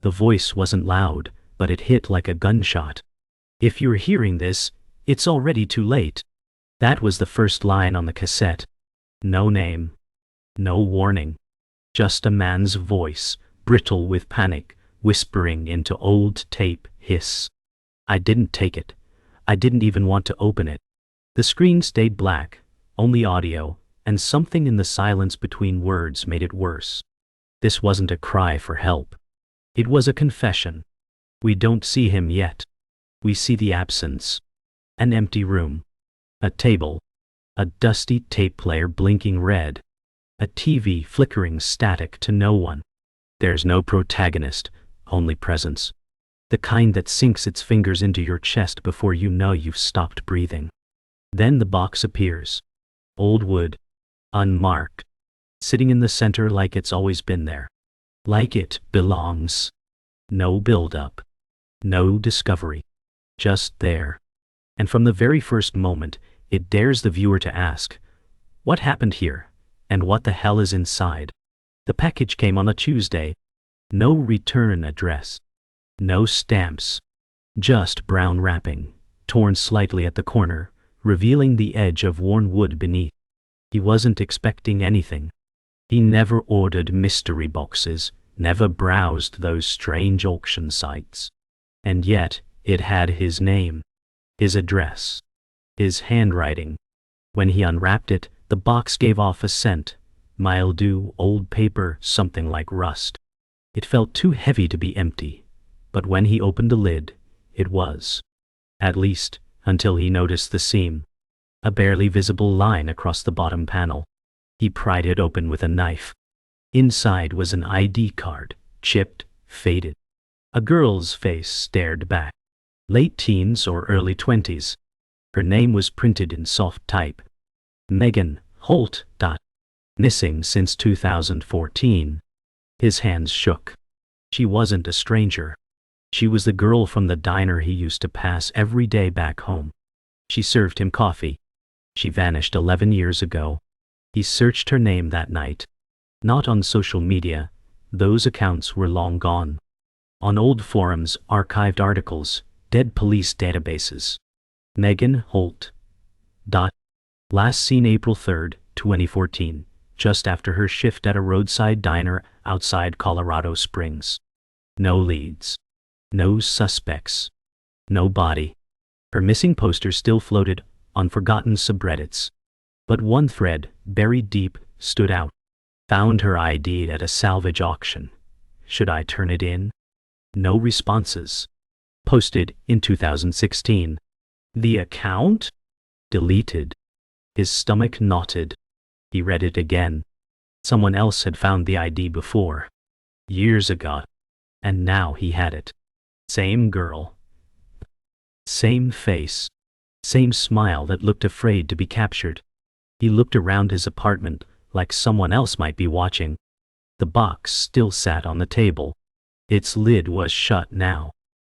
The voice wasn't loud, but it hit like a gunshot. "If you're hearing this, it's already too late." That was the first line on the cassette. No name. No warning. Just a man's voice, brittle with panic, whispering into old tape. Hiss. I didn't take it. I didn't even want to open it. The screen stayed black, only audio, and something in the silence between words made it worse. This wasn't a cry for help. It was a confession. We don't see him yet. We see the absence. An empty room. A table. A dusty tape player blinking red. A TV flickering static to no one. There's no protagonist, only presence. The kind that sinks its fingers into your chest before you know you've stopped breathing. Then the box appears. Old wood. Unmarked. Sitting in the center like it's always been there. Like it belongs. No build-up. No discovery. Just there. And from the very first moment, it dares the viewer to ask, what happened here? And what the hell is inside? The package came on a Tuesday. No return address. No stamps. Just brown wrapping, torn slightly at the corner, revealing the edge of worn wood beneath. He wasn't expecting anything. He never ordered mystery boxes, never browsed those strange auction sites. And yet, it had his name, his address, his handwriting. When he unwrapped it, the box gave off a scent, mildew, old paper, something like rust. It felt too heavy to be empty, but when he opened the lid, it was. At least, until he noticed the seam. A barely visible line across the bottom panel. He pried it open with a knife. Inside was an ID card, chipped, faded. A girl's face stared back. Late teens or early 20s. Her name was printed in soft type. Megan Holt. Missing since 2014. His hands shook. She wasn't a stranger. She was the girl from the diner he used to pass every day back home. She served him coffee. She vanished 11 years ago. He searched her name that night. Not on social media. Those accounts were long gone. On old forums, archived articles, dead police databases. Megan Holt. Last seen April 3, 2014, just after her shift at a roadside diner outside Colorado Springs. No leads. No suspects. No body. Her missing poster still floated on forgotten subreddits. But one thread, buried deep, stood out. Found her ID at a salvage auction. Should I turn it in? No responses. Posted in 2016. The account? Deleted. His stomach knotted. He read it again. Someone else had found the ID before. Years ago. And now he had it. Same girl. Same face. Same smile that looked afraid to be captured. He looked around his apartment like someone else might be watching. The box still sat on the table. Its lid was shut now.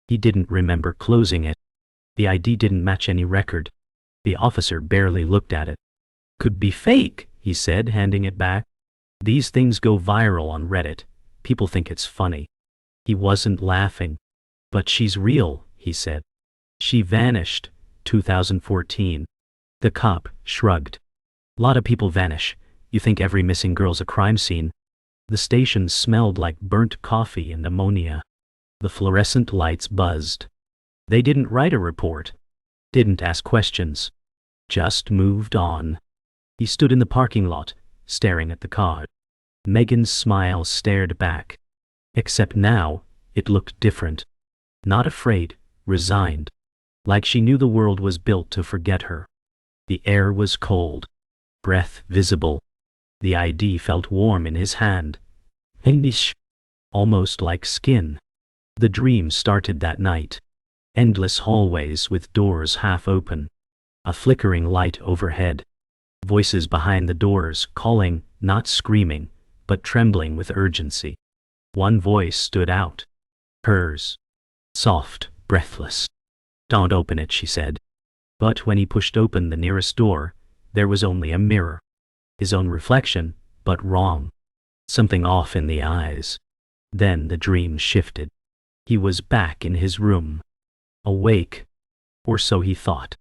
He didn't remember closing it. The ID didn't match any record. The officer barely looked at it. Could be fake, he said, handing it back. These things go viral on Reddit. People think it's funny. He wasn't laughing. But she's real, he said. She vanished, 2014. The cop shrugged. Lot of people vanish. You think every missing girl's a crime scene. The station smelled like burnt coffee and ammonia. The fluorescent lights buzzed. They didn't write a report. Didn't ask questions. Just moved on. He stood in the parking lot, staring at the car. Megan's smile stared back. Except now, it looked different. Not afraid, resigned. Like she knew the world was built to forget her. The air was cold. Breath visible. The ID felt warm in his hand. English. Almost like skin. The dream started that night. Endless hallways with doors half open. A flickering light overhead. Voices behind the doors calling, not screaming, but trembling with urgency. One voice stood out. Hers. Soft, breathless. Don't open it, she said. But when he pushed open the nearest door, there was only a mirror. His own reflection, but wrong. Something off in the eyes. Then the dream shifted. He was back in his room. Awake. Or so he thought.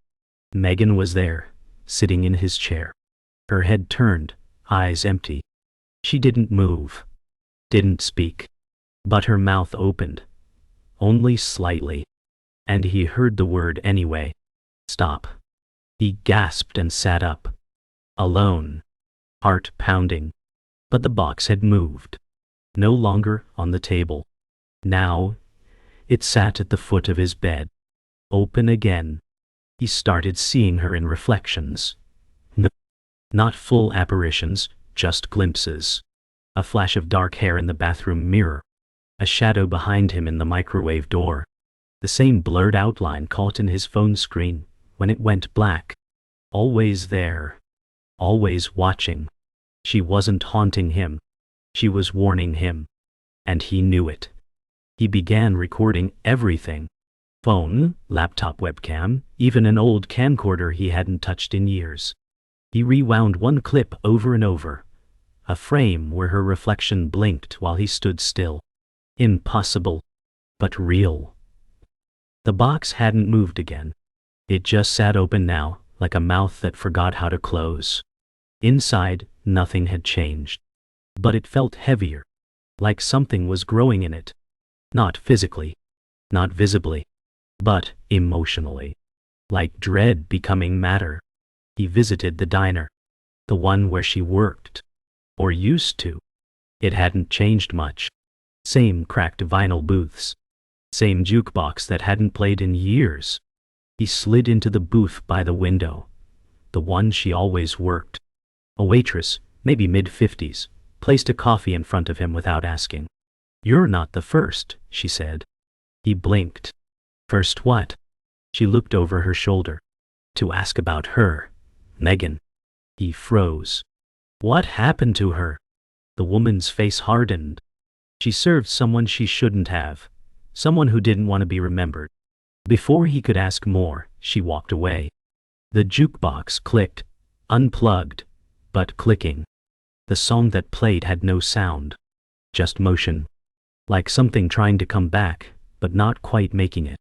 Megan was there, sitting in his chair. Her head turned, eyes empty. She didn't move. Didn't speak. But her mouth opened. Only slightly. And he heard the word anyway. Stop. He gasped and sat up. Alone. Heart pounding. But the box had moved. No longer on the table. Now, it sat at the foot of his bed. Open again. He started seeing her in reflections. No, not full apparitions, just glimpses. A flash of dark hair in the bathroom mirror. A shadow behind him in the microwave door. The same blurred outline caught in his phone screen when it went black. Always there. Always watching. She wasn't haunting him. She was warning him. And he knew it. He began recording everything. Phone, laptop webcam, even an old camcorder he hadn't touched in years. He rewound one clip over and over. A frame where her reflection blinked while he stood still. Impossible. But real. The box hadn't moved again. It just sat open now, like a mouth that forgot how to close. Inside, nothing had changed. But it felt heavier. Like something was growing in it. Not physically. Not visibly. But emotionally. Like dread becoming matter. He visited the diner. The one where she worked. Or used to. It hadn't changed much. Same cracked vinyl booths. Same jukebox that hadn't played in years. He slid into the booth by the window. The one she always worked. A waitress, maybe mid-50s, placed a coffee in front of him without asking. "You're not the first," she said. He blinked. First what? She looked over her shoulder. To ask about her. Megan. He froze. What happened to her? The woman's face hardened. She served someone she shouldn't have. Someone who didn't want to be remembered. Before he could ask more, she walked away. The jukebox clicked, unplugged, but clicking. The song that played had no sound. Just motion. Like something trying to come back, but not quite making it.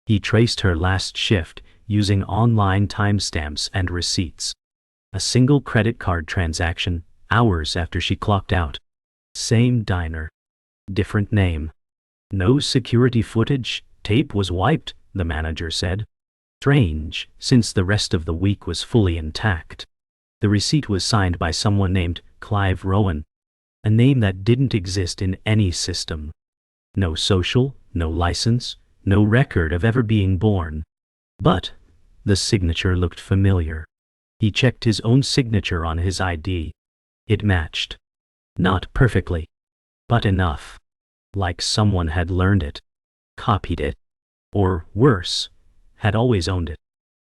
He traced her last shift, using online timestamps and receipts. A single credit card transaction, hours after she clocked out. Same diner. Different name. No security footage, tape was wiped, the manager said. Strange, since the rest of the week was fully intact. The receipt was signed by someone named Clive Rowan, a name that didn't exist in any system. No social, no license, no record of ever being born. But the signature looked familiar. He checked his own signature on his ID. It matched. Not perfectly, but enough. Like someone had learned it, copied it, or worse, had always owned it.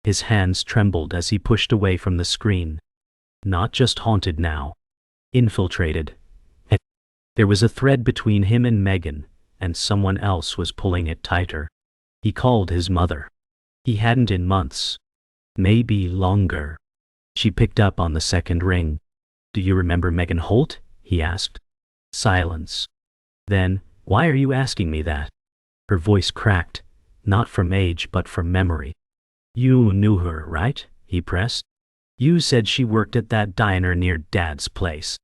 His hands trembled as he pushed away from the screen. Not just haunted now. Infiltrated. There was a thread between him and Megan, and someone else was pulling it tighter. He called his mother. He hadn't in months. Maybe longer. She picked up on the second ring. "Do you remember Megan Holt?" he asked. Silence. Then, "Why are you asking me that?" Her voice cracked, not from age but from memory. "You knew her, right?" he pressed. "You said she worked at that diner near Dad's place."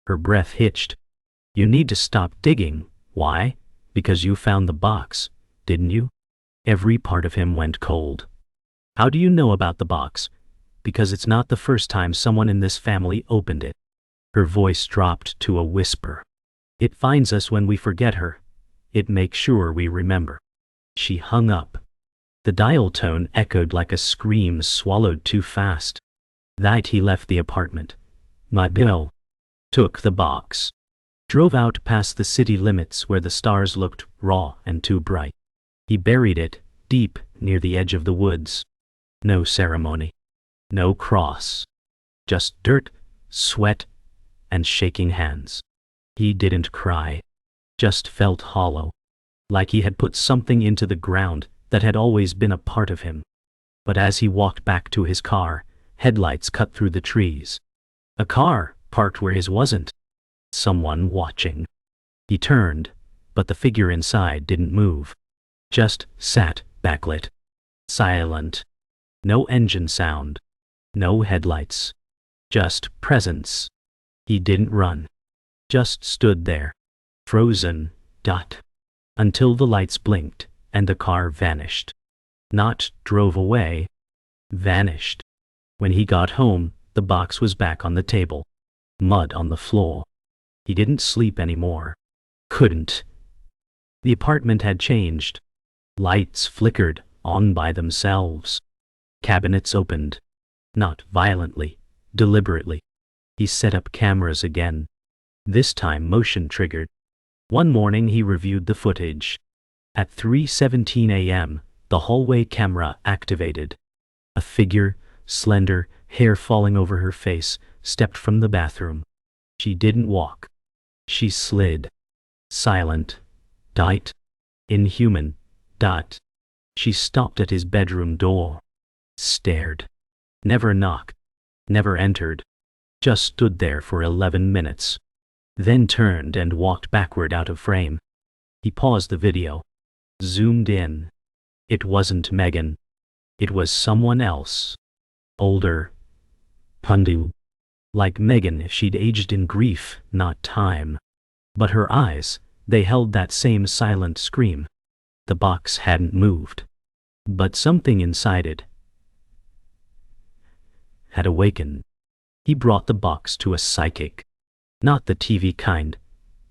Her breath hitched. "You need to stop digging." "Why?" "Because you found the box, didn't you?" Every part of him went cold. "How do you know about the box?" "Because it's not the first time someone in this family opened it." Her voice dropped to a whisper. "It finds us when we forget her. It makes sure we remember." She hung up. The dial tone echoed like a scream swallowed too fast. That he left the apartment. My bill. Took the box. Drove out past the city limits where the stars looked raw and too bright. He buried it, deep, near the edge of the woods. No ceremony. No cross. Just dirt, sweat, and shaking hands. He didn't cry. Just felt hollow. Like he had put something into the ground that had always been a part of him. But as he walked back to his car, headlights cut through the trees. A car, parked where his wasn't. Someone watching. He turned, but the figure inside didn't move. Just sat, backlit. Silent. No engine sound. No headlights. Just presence. He didn't run. Just stood there. Frozen. Until the lights blinked, and the car vanished. Not drove away. Vanished. When he got home, the box was back on the table. Mud on the floor. He didn't sleep anymore. Couldn't. The apartment had changed. Lights flickered on by themselves. Cabinets opened. Not violently, deliberately. He set up cameras again. This time motion triggered. One morning he reviewed the footage. At 3:17 a.m., the hallway camera activated. A figure, slender, hair falling over her face, stepped from the bathroom. She didn't walk. She slid. Silent. Inhuman. She stopped at his bedroom door. Stared. Never knocked. Never entered. Just stood there for 11 minutes. Then turned and walked backward out of frame. He paused the video. Zoomed in. It wasn't Megan. It was someone else. Older. Pundu. Like Megan if she'd aged in grief, not time. But her eyes, they held that same silent scream. The box hadn't moved. But something inside it had awakened. He brought the box to a psychic. Not the TV kind.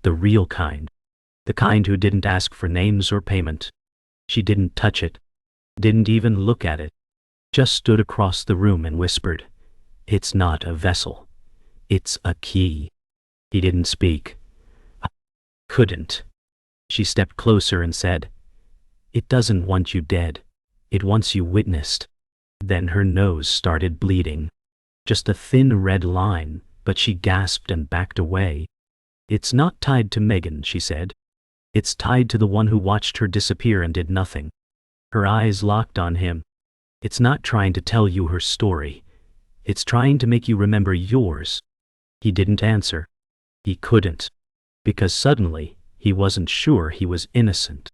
The real kind. The kind who didn't ask for names or payment. She didn't touch it. Didn't even look at it. Just stood across the room and whispered, "It's not a vessel. It's a key." He didn't speak. Couldn't. She stepped closer and said, "It doesn't want you dead. It wants you witnessed." Then her nose started bleeding. Just a thin red line, but she gasped and backed away. "It's not tied to Megan," she said. "It's tied to the one who watched her disappear and did nothing." Her eyes locked on him. "It's not trying to tell you her story. It's trying to make you remember yours." He didn't answer. He couldn't. Because suddenly, he wasn't sure he was innocent.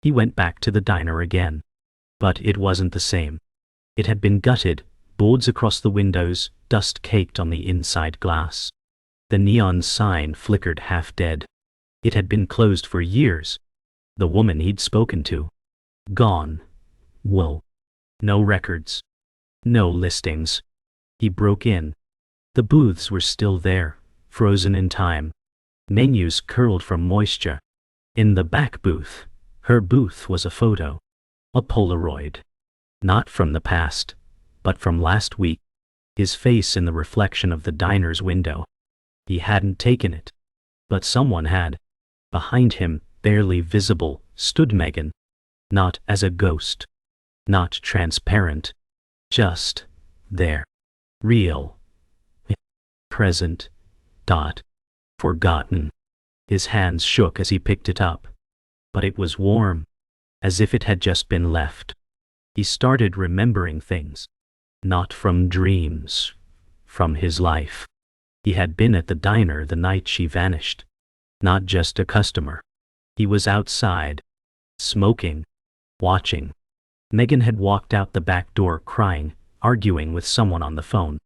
He went back to the diner again. But it wasn't the same. It had been gutted, boards across the windows, dust caked on the inside glass. The neon sign flickered half dead. It had been closed for years. The woman he'd spoken to. Gone. Whoa. No records. No listings. He broke in. The booths were still there, frozen in time. Menus curled from moisture. In the back booth, her booth was a photo. A Polaroid. Not from the past, but from last week. His face in the reflection of the diner's window. He hadn't taken it. But someone had. Behind him, barely visible, stood Megan. Not as a ghost. Not transparent. Just there. Real. Present. Forgotten. His hands shook as he picked it up. But it was warm. As if it had just been left. He started remembering things. Not from dreams. From his life. He had been at the diner the night she vanished. Not just a customer. He was outside. Smoking. Watching. Megan had walked out the back door crying, arguing with someone on the phone.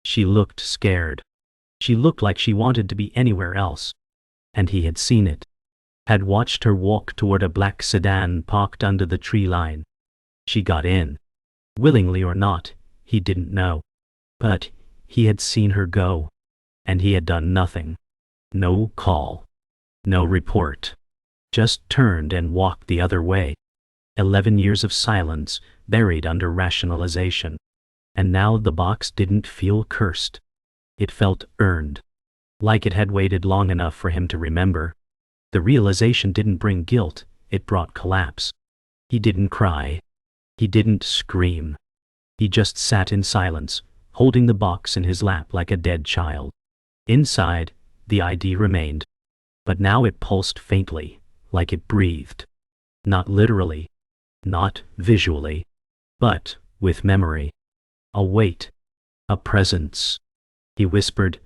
She looked scared. She looked like she wanted to be anywhere else. And he had seen it. Had watched her walk toward a black sedan parked under the tree line. She got in. Willingly or not, he didn't know. But he had seen her go. And he had done nothing. No call. No report. Just turned and walked the other way. 11 years of silence, buried under rationalization. And now the box didn't feel cursed. It felt earned. Like it had waited long enough for him to remember. The realization didn't bring guilt, it brought collapse. He didn't cry. He didn't scream. He just sat in silence, holding the box in his lap like a dead child. Inside, the ID remained. But now it pulsed faintly, like it breathed. Not literally. Not visually. But with memory. A weight. A presence. He whispered,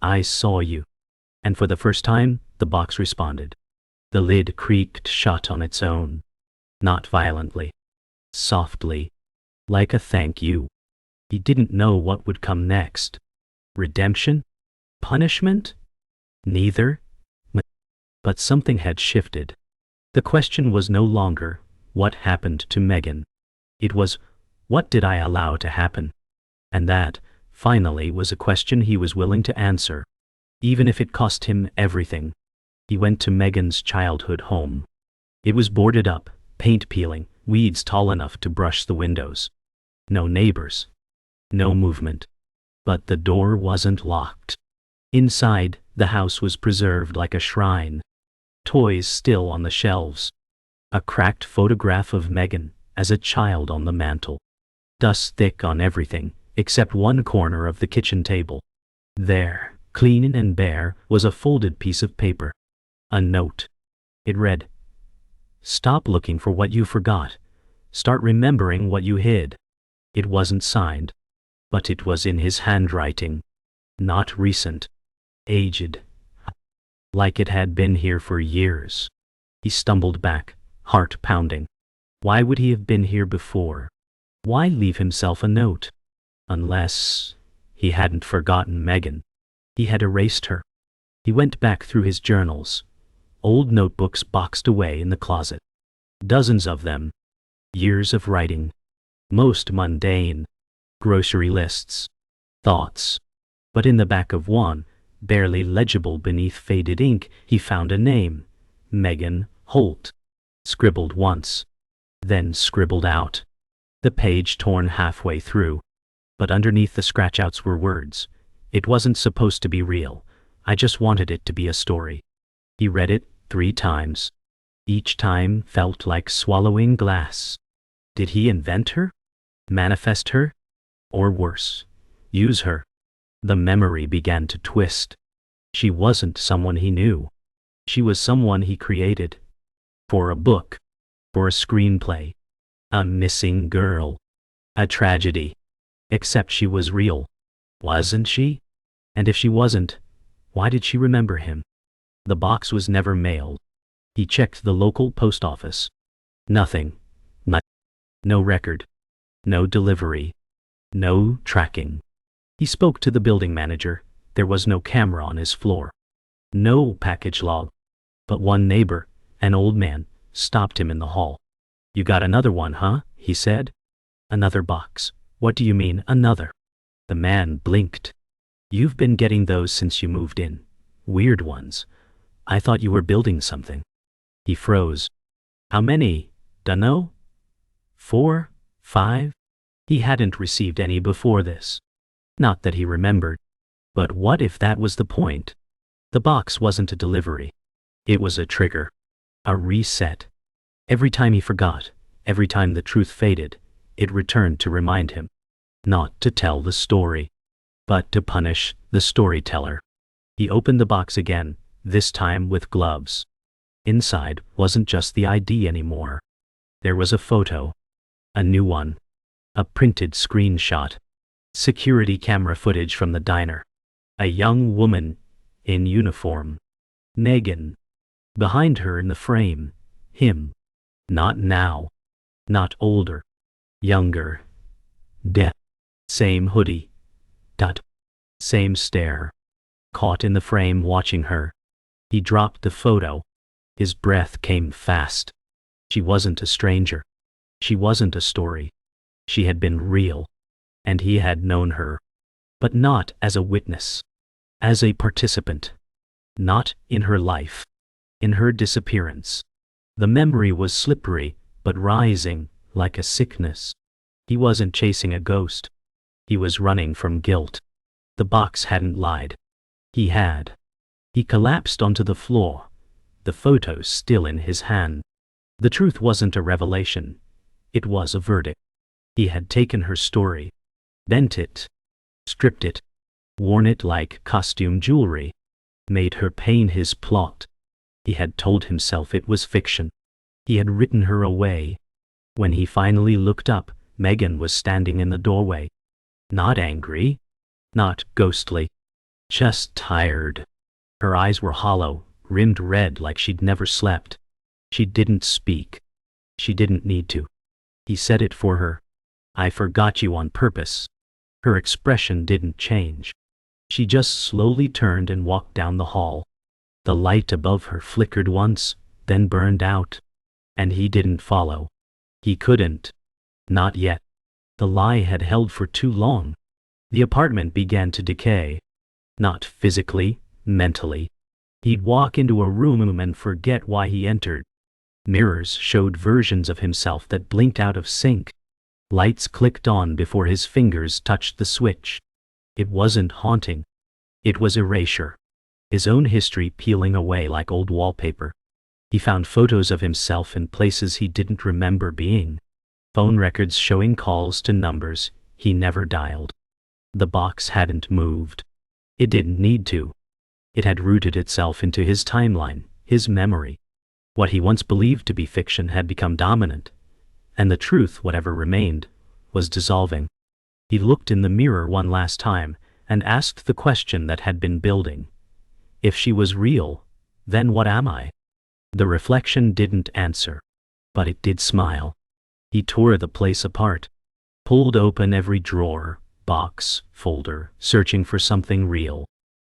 "I saw you." And for the first time, the box responded. The lid creaked shut on its own. Not violently. Softly. Like a thank you. He didn't know what would come next. Redemption? Punishment? Neither. But something had shifted. The question was no longer, what happened to Megan? It was, what did I allow to happen? And that, finally, was a question he was willing to answer, even if it cost him everything. He went to Megan's childhood home. It was boarded up, paint peeling, weeds tall enough to brush the windows. No neighbors. No movement. But the door wasn't locked. Inside, the house was preserved like a shrine. Toys still on the shelves. A cracked photograph of Megan as a child on the mantel. Dust thick on everything, except one corner of the kitchen table. There, clean and bare, was a folded piece of paper. A note. It read, "Stop looking for what you forgot. Start remembering what you hid." It wasn't signed, but it was in his handwriting. Not recent. Aged. Like it had been here for years. He stumbled back, heart pounding. Why would he have been here before? Why leave himself a note? Unless he hadn't forgotten Megan. He had erased her. He went back through his journals. Old notebooks boxed away in the closet. Dozens of them. Years of writing. Most mundane. Grocery lists. Thoughts. But in the back of one, barely legible beneath faded ink, he found a name. Megan Holt. Scribbled once. Then scribbled out. The page torn halfway through. But underneath the scratch-outs were words. It wasn't supposed to be real. I just wanted it to be a story. He read it 3 times. Each time felt like swallowing glass. Did he invent her? Manifest her? Or worse, use her? The memory began to twist. She wasn't someone he knew. She was someone he created. For a book. For a screenplay. A missing girl. A tragedy. Except she was real. Wasn't she? And if she wasn't, why did she remember him? The box was never mailed. He checked the local post office. Nothing. No record. No delivery. No tracking. He spoke to the building manager. There was no camera on his floor. No package log. But one neighbor, an old man, stopped him in the hall. "You got another one, huh?" he said. "Another box. What do you mean, another?" The man blinked. "You've been getting those since you moved in. Weird ones. I thought you were building something." He froze. "How many? Dunno? 4? 5? He hadn't received any before this. Not that he remembered. But what if that was the point? The box wasn't a delivery. It was a trigger. A reset. Every time he forgot, every time the truth faded, it returned to remind him. Not to tell the story, but to punish the storyteller. He opened the box again, this time with gloves. Inside wasn't just the ID anymore. There was a photo. A new one. A printed screenshot. Security camera footage from the diner. A young woman in uniform. Megan. Behind her in the frame. Him. Not now. Not older. Younger. Dead. Same hoodie. Same stare. Caught in the frame watching her. He dropped the photo. His breath came fast. She wasn't a stranger. She wasn't a story. She had been real. And he had known her. But not as a witness. As a participant. Not in her life. In her disappearance. The memory was slippery, but rising, like a sickness. He wasn't chasing a ghost. He was running from guilt. The box hadn't lied. He had. He collapsed onto the floor, the photo still in his hand. The truth wasn't a revelation. It was a verdict. He had taken her story, bent it, stripped it, worn it like costume jewelry, made her pain his plot. He had told himself it was fiction. He had written her away. When he finally looked up, Megan was standing in the doorway. Not angry, not ghostly, just tired. Her eyes were hollow, rimmed red like she'd never slept. She didn't speak. She didn't need to. He said it for her. "I forgot you on purpose." Her expression didn't change. She just slowly turned and walked down the hall. The light above her flickered once, then burned out. And he didn't follow. He couldn't. Not yet. The lie had held for too long. The apartment began to decay. Not physically, mentally. He'd walk into a room and forget why he entered. Mirrors showed versions of himself that blinked out of sync. Lights clicked on before his fingers touched the switch. It wasn't haunting. It was erasure. His own history peeling away like old wallpaper. He found photos of himself in places he didn't remember being. Phone records showing calls to numbers he never dialed. The box hadn't moved. It didn't need to. It had rooted itself into his timeline, his memory. What he once believed to be fiction had become dominant, and the truth, whatever remained, was dissolving. He looked in the mirror one last time and asked the question that had been building. If she was real, then what am I? The reflection didn't answer, but it did smile. He tore the place apart, pulled open every drawer, box, folder, searching for something real,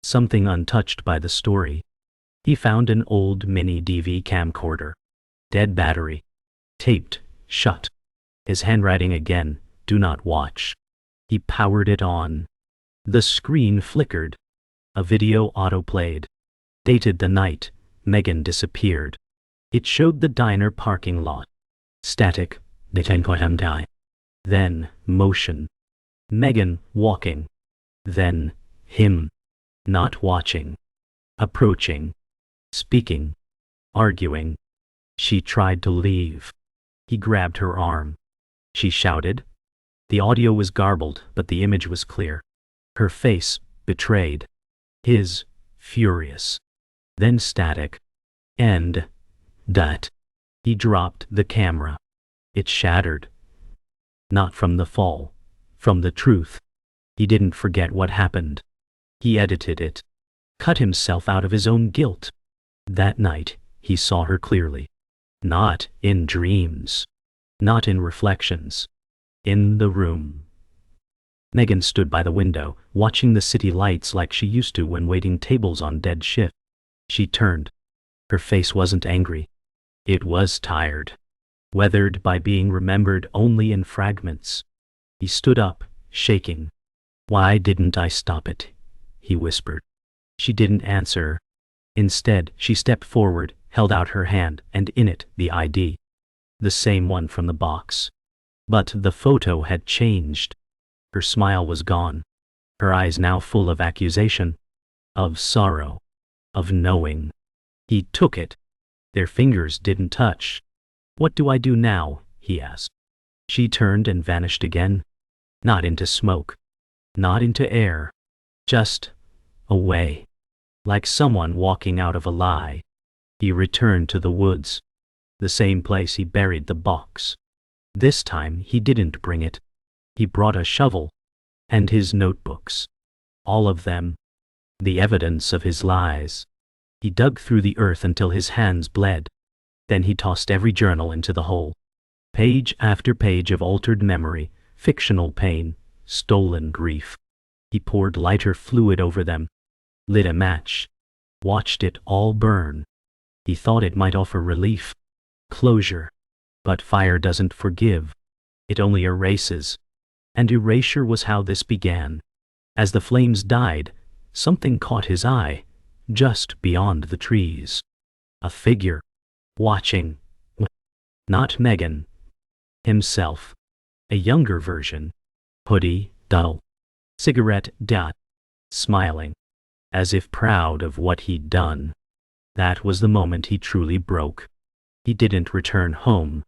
something untouched by the story. He found an old mini DV camcorder. Dead battery. Taped, shut. His handwriting again, "Do not watch." He powered it on. The screen flickered. A video autoplayed. Dated the night Megan disappeared. It showed the diner parking lot. Static. Then motion. Megan walking. Then him. Not watching. Approaching. Speaking. Arguing. She tried to leave. He grabbed her arm. She shouted. The audio was garbled, but the image was clear. Her face, betrayed. His, furious. Then static. And that. He dropped the camera. It shattered. Not from the fall. From the truth. He didn't forget what happened. He edited it. Cut himself out of his own guilt. That night, he saw her clearly. Not in dreams. Not in reflections. In the room. Megan stood by the window, watching the city lights like she used to when waiting tables on dead shift. She turned. Her face wasn't angry. It was tired. Weathered by being remembered only in fragments. He stood up, shaking. "Why didn't I stop it?" he whispered. She didn't answer. Instead, she stepped forward, held out her hand, and in it, the ID. The same one from the box. But the photo had changed. Her smile was gone. Her eyes now full of accusation. Of sorrow. Of knowing. He took it. Their fingers didn't touch. "What do I do now?" he asked. She turned and vanished again. Not into smoke. Not into air. Just away. Like someone walking out of a lie. He returned to the woods. The same place he buried the box. This time he didn't bring it. He brought a shovel. And his notebooks. All of them. The evidence of his lies. He dug through the earth until his hands bled. Then he tossed every journal into the hole. Page after page of altered memory, fictional pain, stolen grief. He poured lighter fluid over them. Lit a match. Watched it all burn. He thought it might offer relief. Closure. But fire doesn't forgive. It only erases. And erasure was how this began. As the flames died, something caught his eye, just beyond the trees. A figure. Watching. Not Megan. Himself. A younger version. Hoodie, dull. Cigarette, dot. Smiling. As if proud of what he'd done. That was the moment he truly broke. He didn't return home.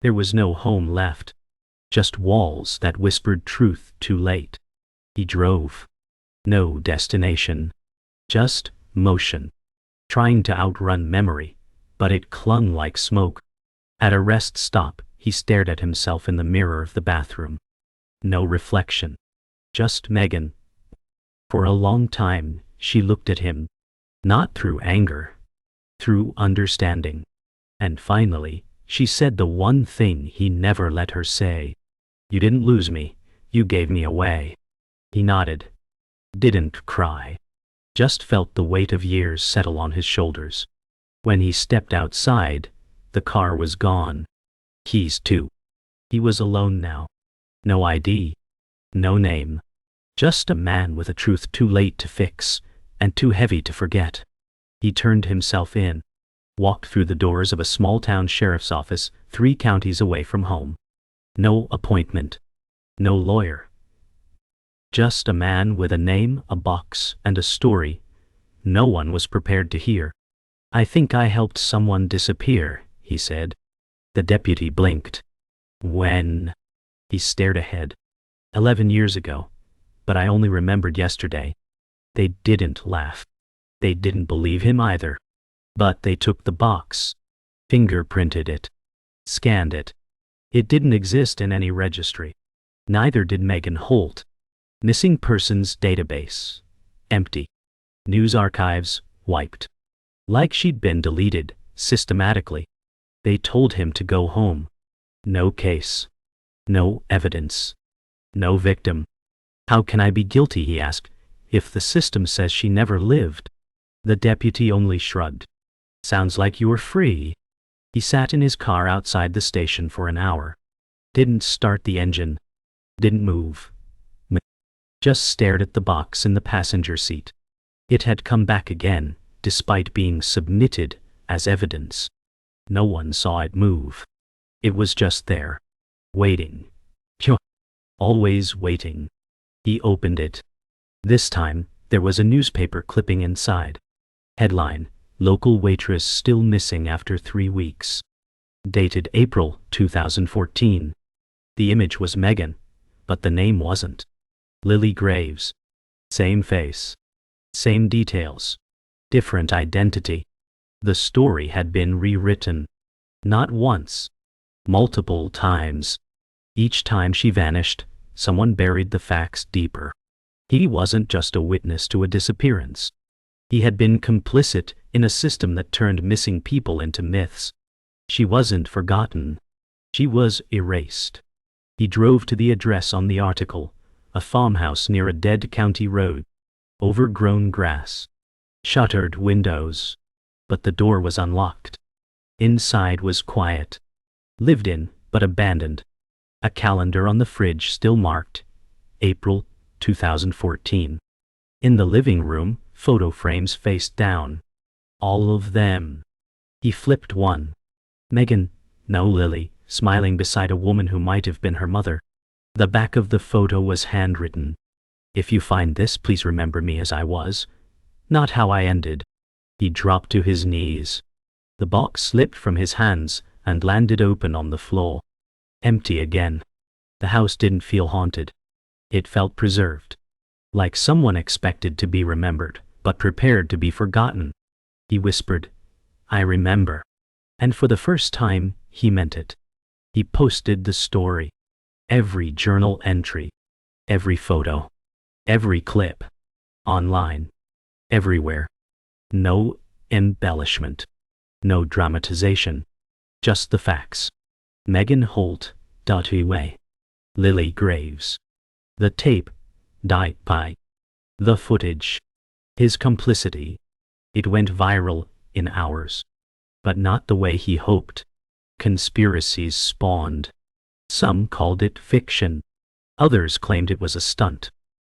There was no home left. Just walls that whispered truth too late. He drove. No destination. Just motion. Trying to outrun memory, but it clung like smoke. At a rest stop, he stared at himself in the mirror of the bathroom. No reflection. Just Megan. For a long time, she looked at him. Not through anger. through understanding. And finally, she said the one thing he never let her say. "You didn't lose me, you gave me away." He nodded. Didn't cry. Just felt the weight of years settle on his shoulders. When he stepped outside, the car was gone. Keys too. He was alone now. No ID. No name. Just a man with a truth too late to fix, and too heavy to forget. He turned himself in. Walked through the doors of a small-town sheriff's office 3 counties away from home. No appointment. No lawyer. Just a man with a name, a box, and a story no one was prepared to hear. "I think I helped someone disappear," he said. The deputy blinked. "When?" He stared ahead. 11 years ago. But I only remembered yesterday." They didn't laugh. They didn't believe him either. But they took the box, fingerprinted it, scanned it. It didn't exist in any registry. Neither did Megan Holt. Missing persons database. Empty. News archives wiped. Like she'd been deleted, systematically. They told him to go home. No case. No evidence. No victim. "How can I be guilty," he asked, "if the system says she never lived?" The deputy only shrugged. "Sounds like you were free." He sat in his car outside the station for an hour. Didn't start the engine. Didn't move. Just stared at the box in the passenger seat. It had come back again, despite being submitted as evidence. No one saw it move. It was just there. Waiting. Always waiting. He opened it. This time, there was a newspaper clipping inside. Headline: "Local waitress still missing after 3 weeks." Dated April 2014. The image was Megan, but the name wasn't. Lily Graves. Same face. Same details. Different identity. The story had been rewritten. Not once. Multiple times. Each time she vanished, someone buried the facts deeper. He wasn't just a witness to a disappearance. He had been complicit in a system that turned missing people into myths. She wasn't forgotten. She was erased. He drove to the address on the article, a farmhouse near a dead county road. Overgrown grass. Shuttered windows. But the door was unlocked. Inside was quiet. Lived in, but abandoned. A calendar on the fridge still marked April 2014. In the living room, photo frames faced down. All of them. He flipped one. Megan, no Lily, smiling beside a woman who might have been her mother. The back of the photo was handwritten. "If you find this, please remember me as I was, not how I ended." He dropped to his knees. The box slipped from his hands and landed open on the floor. Empty again. The house didn't feel haunted. It felt preserved. Like someone expected to be remembered, but prepared to be forgotten. He whispered, "I remember." And for the first time, he meant it. He posted the story. Every journal entry. Every photo. Every clip. Online. Everywhere. No embellishment. No dramatization. Just the facts. Megan Holt. Away. Lily Graves. The tape. Died by. The footage. His complicity. It went viral in hours. But not the way he hoped. Conspiracies spawned. Some called it fiction. Others claimed it was a stunt.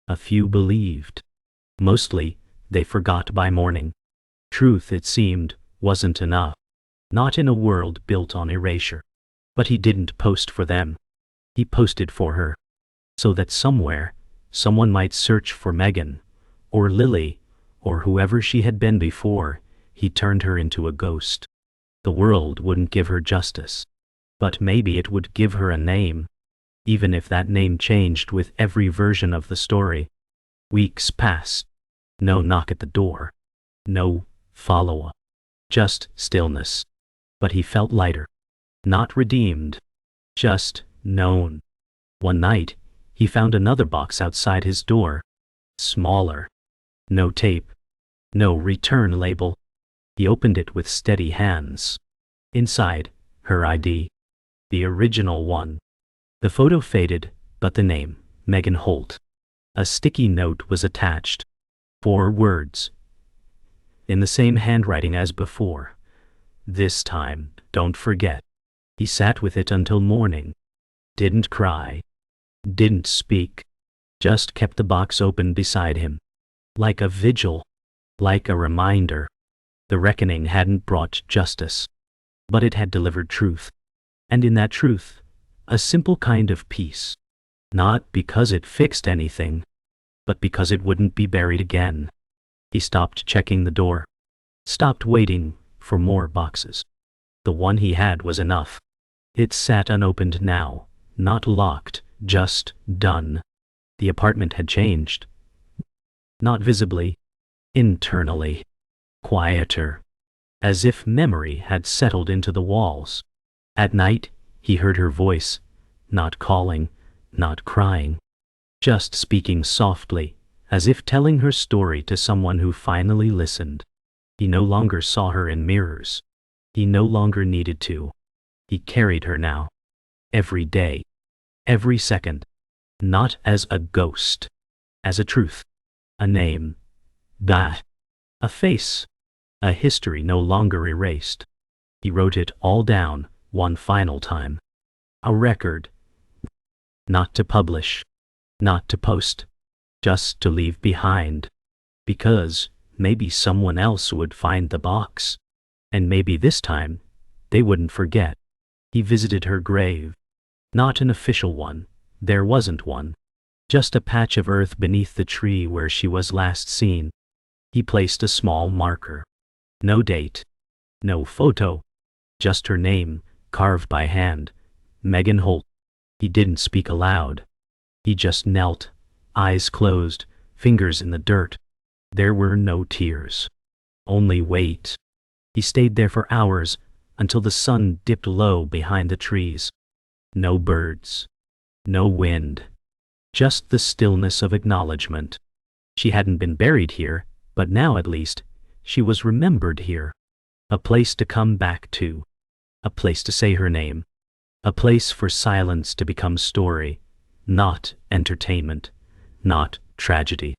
A few believed. Mostly, they forgot by morning. Truth, it seemed, wasn't enough. Not in a world built on erasure. But he didn't post for them. He posted for her. So that somewhere, someone might search for Megan, or Lily, or whoever she had been before. He turned her into a ghost. The world wouldn't give her justice. But maybe it would give her a name. Even if that name changed with every version of the story. Weeks passed. No knock at the door. No follow-up. Just stillness. But he felt lighter. Not redeemed. Just known. One night, he found another box outside his door. Smaller. No tape. No return label. He opened it with steady hands. Inside, her ID. The original one. The photo faded, but the name, Megan Holt. A sticky note was attached. 4 words. In the same handwriting as before. This time, don't forget. He sat with it until morning. Didn't cry. Didn't speak. Just kept the box open beside him. Like a vigil. Like a reminder. The reckoning hadn't brought justice. But it had delivered truth. And in that truth, a simple kind of peace. Not because it fixed anything, but because it wouldn't be buried again. He stopped checking the door. Stopped waiting for more boxes. The one he had was enough. It sat unopened now, not locked, just done. The apartment had changed. Not visibly, internally. Quieter. As if memory had settled into the walls. At night, he heard her voice, not calling, not crying. Just speaking softly, as if telling her story to someone who finally listened. He no longer saw her in mirrors. He no longer needed to. He carried her now. Every day. Every second. Not as a ghost. As a truth. A name. That. A face. A history no longer erased. He wrote it all down, one final time. A record. Not to publish. Not to post. Just to leave behind. Because maybe someone else would find the box. And maybe this time, they wouldn't forget. He visited her grave. Not an official one. There wasn't one. Just a patch of earth beneath the tree where she was last seen. He placed a small marker. No date. No photo. Just her name, carved by hand. Megan Holt. He didn't speak aloud. He just knelt, eyes closed, fingers in the dirt. There were no tears. Only weight. He stayed there for hours, until the sun dipped low behind the trees. No birds. No wind. Just the stillness of acknowledgement. She hadn't been buried here, but now at least, she was remembered here. A place to come back to. A place to say her name. A place for silence to become story, not entertainment, not tragedy.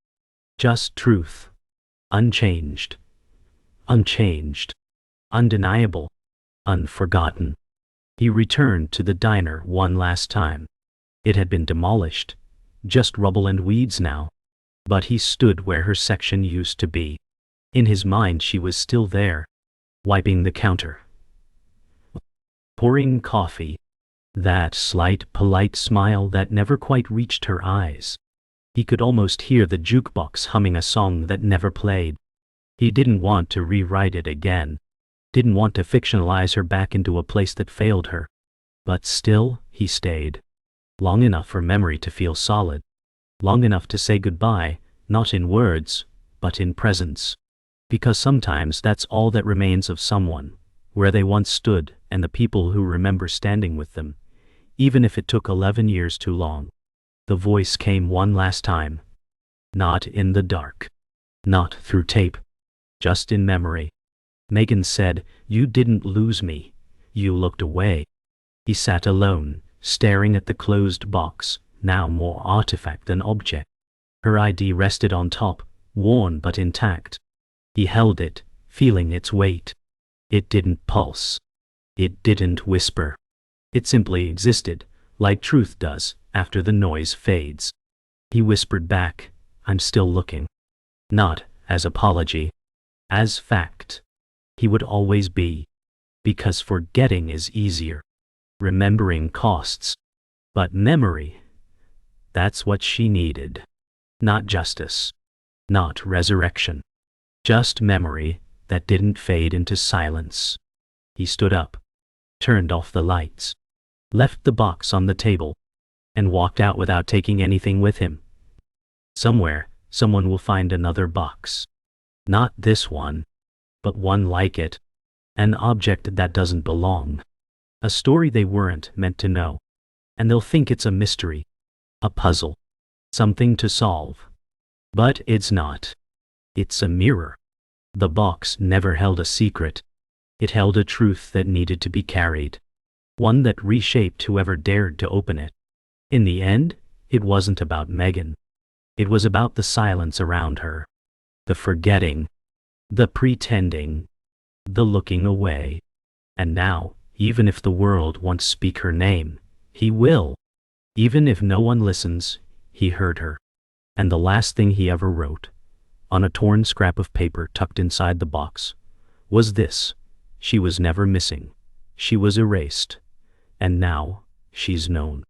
Just truth. Unchanged. Unchanged. Undeniable. Unforgotten. He returned to the diner one last time. It had been demolished. Just rubble and weeds now. But he stood where her section used to be. In his mind she was still there. Wiping the counter. Pouring coffee. That slight, polite smile that never quite reached her eyes. He could almost hear the jukebox humming a song that never played. He didn't want to rewrite it again. Didn't want to fictionalize her back into a place that failed her. But still, he stayed. Long enough for memory to feel solid. Long enough to say goodbye, not in words, but in presence. Because sometimes that's all that remains of someone, where they once stood and the people who remember standing with them, even if it took 11 years too long. The voice came one last time. Not in the dark. Not through tape. Just in memory. Megan said, "You didn't lose me. You looked away." He sat alone, staring at the closed box, now more artifact than object. Her ID rested on top, worn but intact. He held it, feeling its weight. It didn't pulse. It didn't whisper. It simply existed, like truth does, after the noise fades. He whispered back, "I'm still looking." Not as apology. As fact. He would always be. Because forgetting is easier. Remembering costs. But memory, that's what she needed. Not justice. Not resurrection. Just memory that didn't fade into silence. He stood up, turned off the lights, left the box on the table, and walked out without taking anything with him. Somewhere, someone will find another box. Not this one, but one like it. An object that doesn't belong. A story they weren't meant to know. And they'll think it's a mystery, a puzzle, something to solve. But it's not. It's a mirror. The box never held a secret. It held a truth that needed to be carried. One that reshaped whoever dared to open it. In the end, it wasn't about Megan. It was about the silence around her. The forgetting. The pretending. The looking away. And now, even if the world won't speak her name, he will. Even if no one listens, he heard her. And the last thing he ever wrote, on a torn scrap of paper tucked inside the box, was this: she was never missing. She was erased. And now, she's known.